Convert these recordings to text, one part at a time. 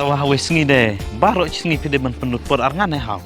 tawa wes ngi deh, baru cisngi pide man penut por arngan hau.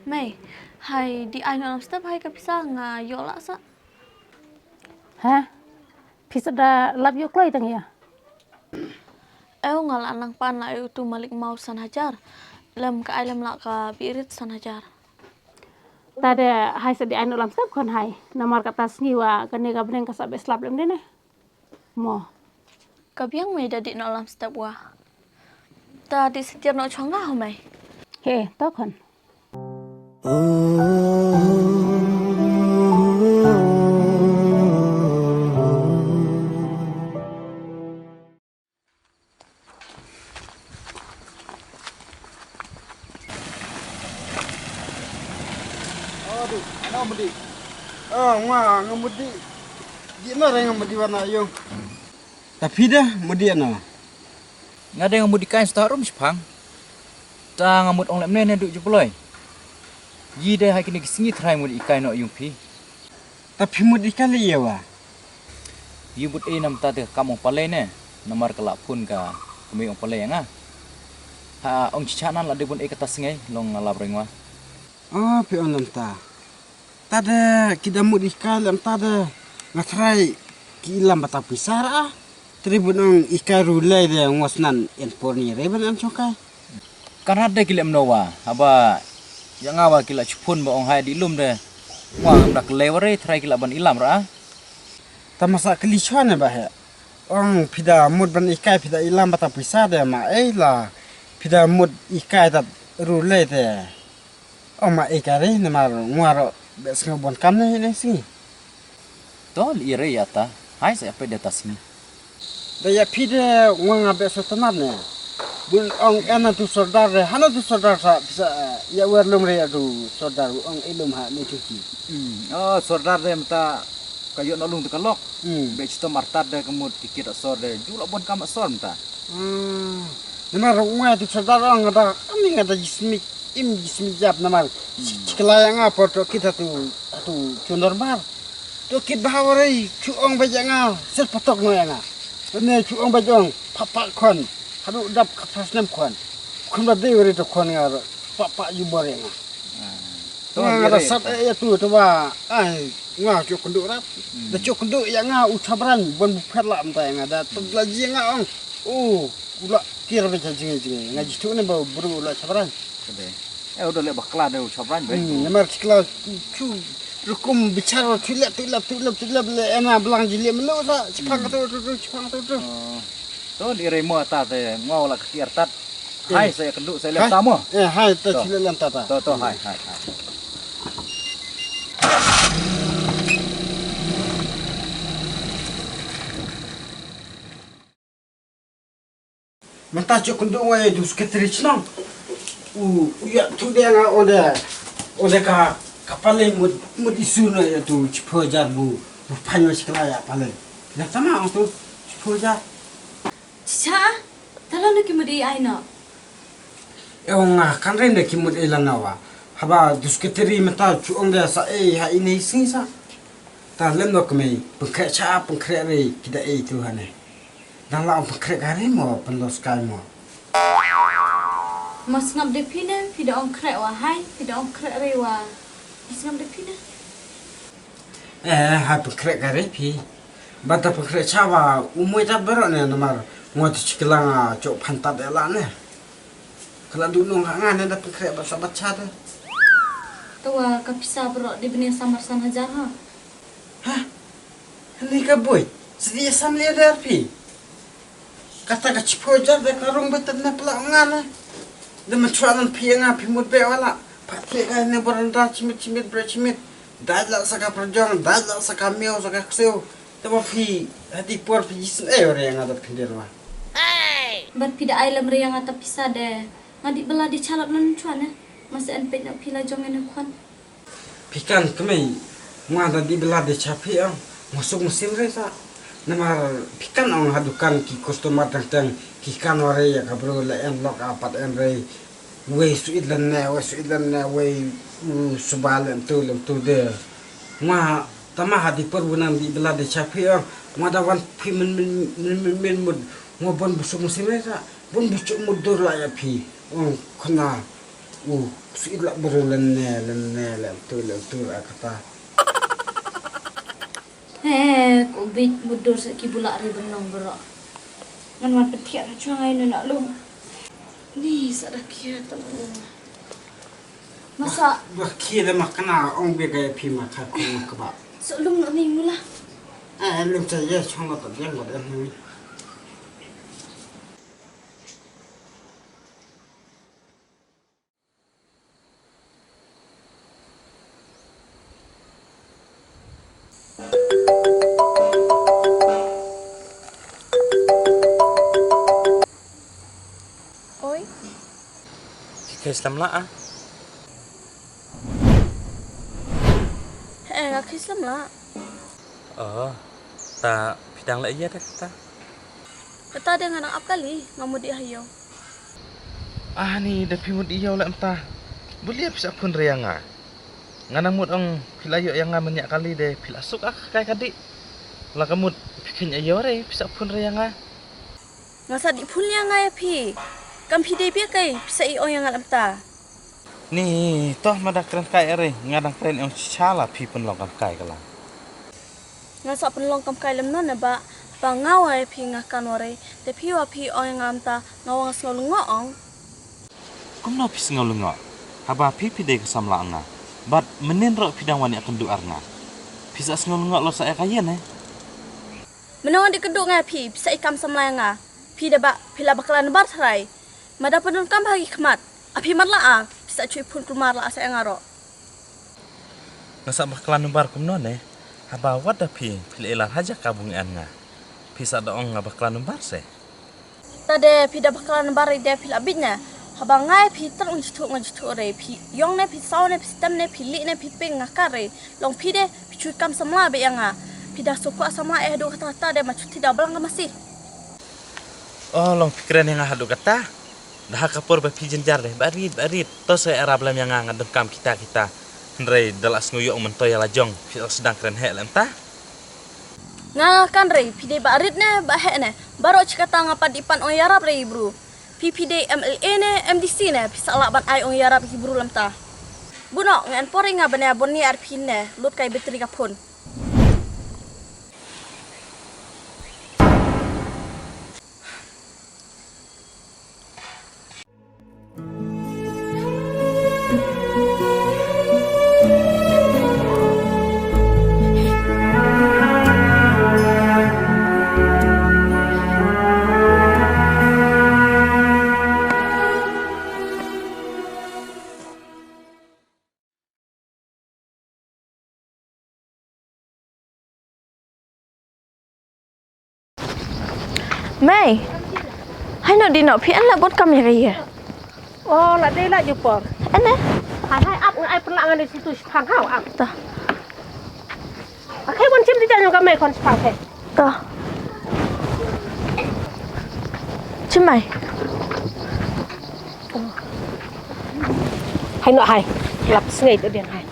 Mày, hay đi anh làm step hay cái pizza nga yo lạ sa. Hah? Bisa dah lap yuk lagi tang ya? Eu nga la nang pan la eu tu malik mau san hajar. Lem ka lem la ka birit san hajar. Tadi hai sedi anu lam step kon hai. Namar kata sengiwa kani ka beneng kasab slap lem dene. Mo. Ka biang mày đã định nó làm step wa. Ta đi setir nó chong nga mày. He, to kon. Aduh, ana mudi. Nga ngemudi. Gina re ngemudi warna yung. Tapi dah mudi ana. Ngada yang ngamut di kain setarum sepang. Ta ngamut ong lem ne duk jeploy. Yi deh hai kini kesingi try mut ikai no yung pi. Tapi mudi kali ya wa. Yi but nam ta te kamong pale ne. Namar kelak pun ka kami ong pale nga. Ha ong cicanan la de bun kata sengai long ngalap rengwa. Oh, pi on ta. Tada kita mudi kalam tada ngatrai kilam bata pisar ah. Tribun ong ikaru lai de ngosnan enponi reben an chokai. Kan ada kilem nowa. Aba yang awa kila cupun ba ong hai di lum de. Wang dak lewere try kila ban ilam ra. Tamasa kelishuan bah ya. Ong pida mud ban ikai pida ilam bata pisar de ma la. Pida mud ikai tat rulai de. Ong ma ikare namar nguaro bes ngobon kamne ne sini. Tol ire ya ta. Hai saya pe de tas ni. Daya pide nganga bes tenan ne. Bun ong ena tu sordar hana tu sordar sa bisa ya werlum re adu sordar ong ilum ha ne cuci. Oh sordar de mta kayo nalung te kalok. Be cito martar de kemut dikit sor de. Jula bon kam sor mta. Namar unga tu sordar ong ada kami ngada jismik jismik jap namar. Ciklayang apa to kita tu cundor bar. To kit bahawari cu ong bajanga set patok no yanga. Ne cu ong bajong papa kon. Hadu dap kapas nem kon. Kun ba deuri to kon ngar papa jubore nga. Nga sat ya tu ba ai nga cu kundu rap. Da cu kundu ya nga utabran bon bupet la mta nga da to laji nga ong. Ula kira be jing nga jitu ne ba buru ula sabran. Kede. Udah le bakla de chobran be. Namar cikla cu rukum bicara tulap le ena belang jili melu sa cipang tu. Tuh di remo ta te ngau la kier tat. Hai saya kenduk saya lihat tamu. Hai ta cile lam tata. Tuh hai. Manta cuk kundu wai dus ketrich nang. Ya tu dia nga ode ka kapale mud isu na ya tu cipojar bu panyo sikla ya pale. Ya sama tu cipojar. Cica, talo na kimudi ay no. Nga kan rende kimud ilan nawa. Haba dus ketri mata cu ong dia sa ha ini sisa. Ta lem no kemi pengkre cha pengkre re kita tu hane. Dan la pengkre gare mo pendos kai mo. Mas ngap de pina, pida ong krek wa hai, pida ong krek re wa. Mas ngap de pina. Ha pengkre gare pi. Bata pengkre cha wa umoi ta bero ne namar ngot ciklang cok pantat ela ne. Kalau dulu ngane da pengkre ba sabat cha de. Tawa kapisa bro di benih samar san hajar ha. Hah? Ini ka boy. Sedia sam le dar pi. kata ka cipojar de karung betul na pula ngana de matran pianga pimut be wala pati ka ne beranda cimit bercimit dala saka perjuangan dala saka mio saka kseu de ma pi hadi por pi jisn ore yang ada pindirwa Bat pida ailam ri yang ata pisa de. Ngadi bela di calap nan chuan eh. Masih anpet nak pila jong en kwan. pikan kemai ngada di belah de capi ang masuk mesin resa namar pikan ang hadukan ki customer tang ki kan ore ya kabro la en lok apat en re we suidlan ne we subalan tu de ma tama hadi perbunan di belah de capi ang ngada wan pi men mud ngo bon busuk mesin resa bon busuk mudur la ya pi kena suidla berulan ne tu akata Ko bit mudur sa kibula ri benong bro. Ngan wan petiak na chuang ai nak lu. Ni sada kia tamu. Masa kira makna ong be ga pi maka ko makba sebelum nak ni mula. lum saya chong la ta yang ba ni Oi, Ke Islam lah ah. ngak Islam lah. Oh, ta pidang la iya ta. Kata dia nganak apa kali ngamud di hayo. Ah ni da pimud iya la entah. Boleh bisa pun rianga. Nganang mud ong pilayo yang ngamanyak kali de pilasuk kai kadik. La kamud pikin iya re bisa pun rianga. Ngasa di punya ngai pi. Kam pide bi kai bisa I ong yang ngalam ta. Ni toh madak keren kai re ngadang keren yang chala pi pun long kam kai kala. Ngasa penlong kam kai lem non ba ba ngawai pi ngakan wore. Te pi wa pi ong yang ngalam ta ngawang selalu ngoong. Kum no pi singau lengo. Haba pi pide kesam la anga. Bat menin ro pidang wani akan duar nga. Bisa singau lengo lo saya kayen eh. Menong di keduk ngai pi bisa ikam samlai nga. Pi da ba pila bakalan bar sarai. Mada penun kam bagi kemat. Api mat la a bisa cuy pun keluar la saya ngaro. Ngasa bakalan numbar kum non eh. Haba wada pi pila ilar haja kabung an nga. Bisa da ong nga bakalan numbar se. Tade pi da bakalan bar ide pila bitnya. Haba ngai pi ter ngjutu re pi yong ne pi saw ne pi stem ne pi li ne pi ping ngakare. Long pi de pi cuy kam samla be yang nga. Pi da suku sama do kata de macuti da belang masih. Oh long pikiran yang hadu kata. Dah kapur ba pijen jar deh. Barit. To saya arab lam yang ngadem kam kita. Ndrei dalas nguyok mentoy la jong. Sedang keren hek lem ta. Ngakan re pi de barit ne ba hek ne. Baro cikata ngapa dipan ong yarab re bro. PPD MLA ne MDC ne bisa lak ban ai ong yarab ki bro lem ta. Buno ngan pore nga bane abon ni RP ne lut kai betri kapun. Mai, hai nak di nak pian lah buat kami raya. Oh, la de la jupor. Ane, Hai up ai perlangan di situ sepang hau up. tah, Akai bon cim di jangan kami kon sepang he. tah. Cemai, Hai nak hai. Lap sengai tu dia hai.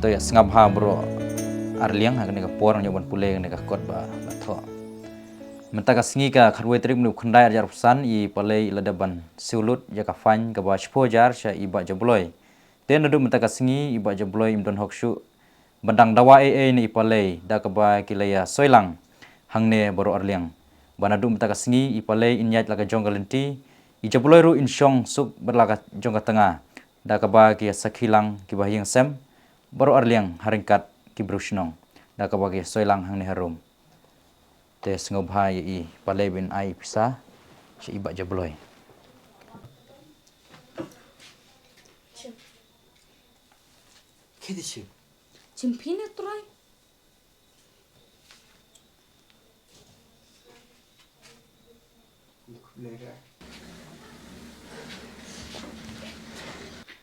To ya sengap ha bro arliang ha kene ka porang nyoban pule kene ka kot ba tho menta ka singi ka kharwe trik nu khandai jar pusan I pale ladaban siulut ya ka fan ka ba chpo jar sha I ba jabloi ten ndu menta ka singi I ba jabloi imdon hokshu bandang dawa ni pale da ka ba kilaya soilang hangne boro arliang. Banadu mata ka sngi i palai inyat laga jonggalenti i jabloi ru in syong suk berlaga jongga tengah. Da ka ba ki sakhilang ki bahyang sem boro arliang haringkat ki brusnong. Da ka ba ki soilang hangne harum. Te sngobha i palai bin ai pisa si iba jabloi. Kedi Cimpine troy.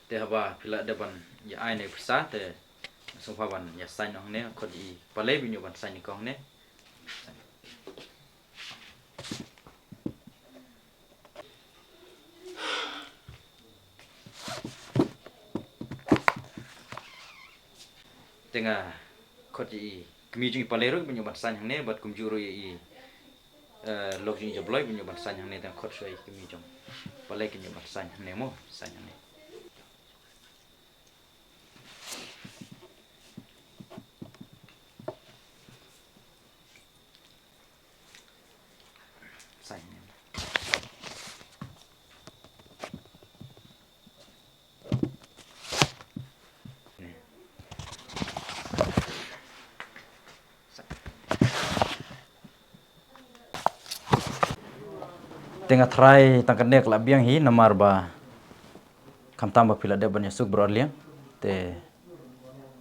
Te haba pila depan ya ai ne pisa te sungfa ban ya sain ong ne khod i palai bin yo ban sain kong ne. Tengah khod i kemi jing palai ru bin yo ban sain hang ne bat kum juru i lok jing jabloi bin yo ban sain hang ne tang khod soi kemi jong palai kin yo ban sain hang ne mo sain hang ne. Sain ne. Tengah try tangkan nek labiang hi namar ba kam tamba pila de ban yasuk bro arliang te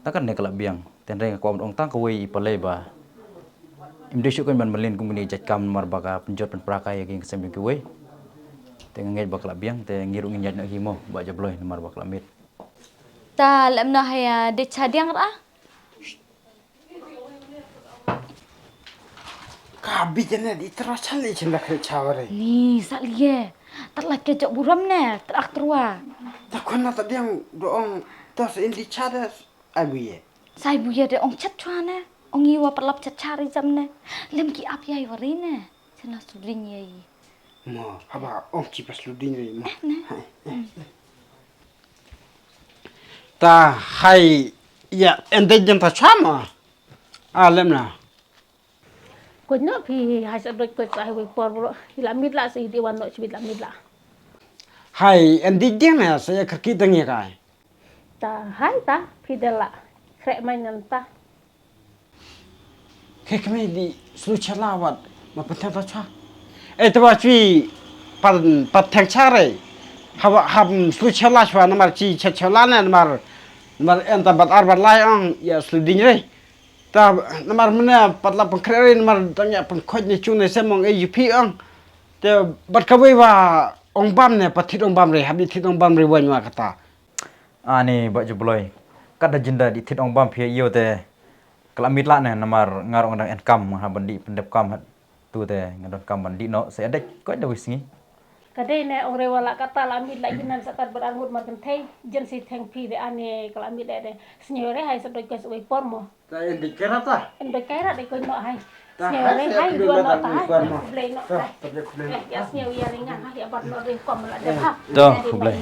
tangkan nek labiang ten reng ko ong tang ko wei palai ba imde syuk kan ban melin kumuni jat kam namar ba ka penjot pen prakai yang kesem ki wei tengah ngai ba labiang te ngiru nginyat nak himo ba jabloi namar ba lamit. Ta lamna haya de chadiang ra. Kabi jana di terasa le cenda kre chaware. Ni saklie. Tak laki jok buram ne, terak terua. Takon na tadiang doong tos indi chada abiye. Sai buya de ong chat chua ne. Ong iwa perlap chat cari jam ne. Lem ki ap yai wari ne. Sena sudring yai. Mo haba ong kipas luding re mo. Ta hai ya ende jenta chama. Alem na. Ko no phi hai sa doi ko sai we por bro ila mit la si di wan no chibit la mit la. Hai ende jena saya kerki dengi kai. Ta hai ta phi de la kre mai nan ta. Kekme di slu chalawat ma pentang ta cha. Tu ba cui pat thang chare. Haba ham slu chala chwa namar chi chala na namar enta bat arbat lai ang ya slu ding re. Ta namar mana patla pengkre namar tanya pengkhoj ni chung ne semong UP ang. Te bat kawe wa ong bam ne pathit ong bam re habi thit ong bam re wanwa kata. Ani ba jabloi kada jinda di thit ong bam phia yo te kelamit la ne namar ngarong dang enkam ha bandi pendep kam hat tu te ngadon kam bandi no se adek ko da wisngi. Kadai ne ong rewala kata la mit la ginan sakat berangut mar kentai jen si theng phi de ane kala mit de senyore hai sa doi ko we por mo. Ta indi kerata. Endo kaira de ko no hai. Ta Senyore hai hai sa dua no dua ta no hai. por mo. Blei no Ta hai. ta Ya senyor ya ringan hai abat no de kom la de ha. Dah, blei.